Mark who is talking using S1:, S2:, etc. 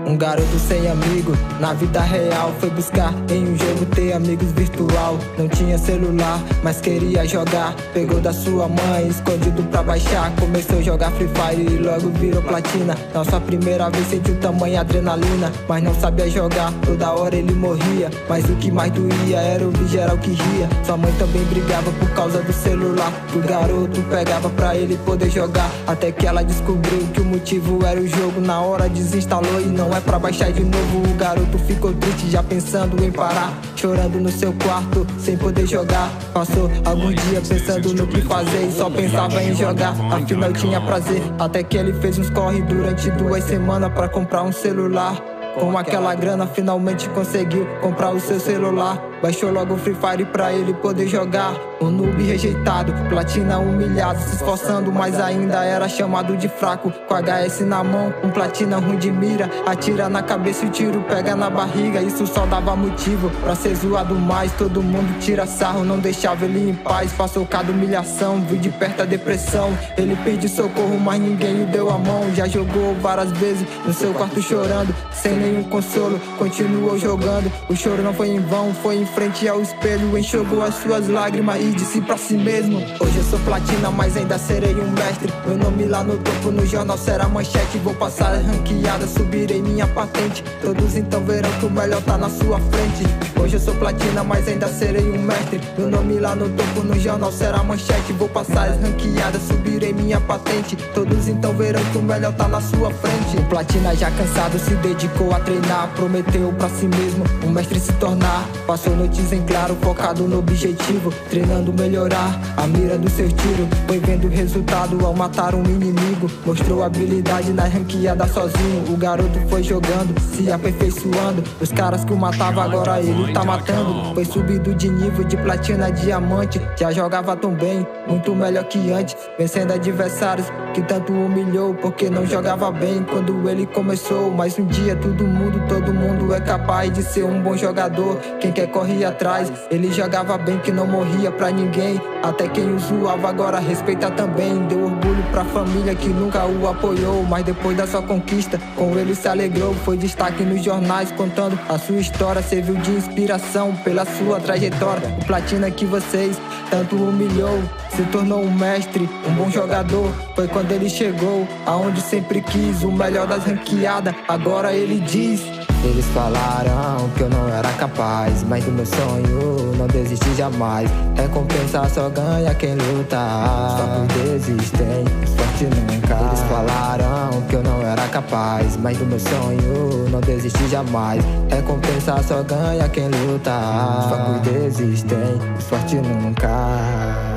S1: Um garoto sem amigo, na vida real foi buscar em um jogo ter amigos virtual. Não tinha celular, mas queria jogar. Pegou da sua mãe, escondido pra baixar. Começou a jogar Free Fire e logo virou platina. Nossa primeira vez sentiu tamanha adrenalina, mas não sabia jogar, toda hora ele morria. Mas o que mais doía era ouvir geral que ria. Sua mãe também brigava por causa do celular que o garoto pegava pra ele poder jogar. Até que ela descobriu que o motivo era o jogo. Na hora desinstalou e não é pra baixar de novo. O garoto ficou triste já pensando em parar, chorando no seu quarto sem poder jogar. Passou alguns dias pensando no que fazer e só pensava em jogar, afinal tinha prazer. Até que ele fez uns corre durante 2 semanas pra comprar um celular. Com aquela grana finalmente conseguiu comprar o seu celular. Baixou logo o Free Fire pra ele poder jogar. Um noob rejeitado, platina humilhado, se esforçando, mas ainda era chamado de fraco. Com HS na mão, um platina ruim de mira, atira na cabeça e o tiro pega na barriga. Isso só dava motivo pra ser zoado mais. Todo mundo tira sarro, não deixava ele em paz. Passou cada humilhação, viu de perto a depressão. Ele pediu socorro, mas ninguém lhe deu a mão. Já jogou várias vezes no seu quarto chorando, sem nenhum consolo, continuou jogando. O choro não foi em vão, foi em frente ao espelho, enxugou as suas lágrimas e disse pra si mesmo: hoje eu sou platina, mas ainda serei um mestre. Meu nome lá no topo, no jornal será manchete. Vou passar ranqueada, subirei minha patente. Todos então verão que o melhor tá na sua frente. Hoje eu sou platina, mas ainda serei um mestre. Meu nome lá no topo, no jornal será manchete. Vou passar as ranqueadas, subirei minha patente. Todos então verão que o melhor tá na sua frente. O platina já cansado se dedicou a treinar, prometeu pra si mesmo um mestre se tornar. Passou noites em claro, focado no objetivo, treinando melhorar a mira do seu tiro. Foi vendo o resultado ao matar um inimigo. Mostrou habilidade na ranqueada sozinho. O garoto foi jogando, se aperfeiçoando. Os caras que o matava agora ele tá matando. Foi subido de nível de platina a diamante. Já jogava tão bem, muito melhor que antes, vencendo adversários que tanto humilhou porque não jogava bem quando ele começou. Mas um dia todo mundo é capaz de ser um bom jogador. Quem quer correr atrás, ele jogava bem que não morria pra ninguém. Até quem o zoava agora respeita também. Deu orgulho pra família que nunca o apoiou, mas depois da sua conquista com ele se alegrou. Foi destaque nos jornais contando a sua história, serviu de inspiração pela sua trajetória. O platina que vocês tanto humilhou se tornou um mestre, um bom jogador. Foi quando ele chegou aonde sempre quis, o melhor das ranqueadas. Agora ele diz: eles falaram que eu não era capaz, mas do meu sonho não desisti jamais. Recompensa só ganha quem luta, só desistem, forte nunca. Eles falaram que eu não era capaz, mas do meu sonho não desisti jamais. Recompensa só ganha quem luta, só desistem, forte nunca.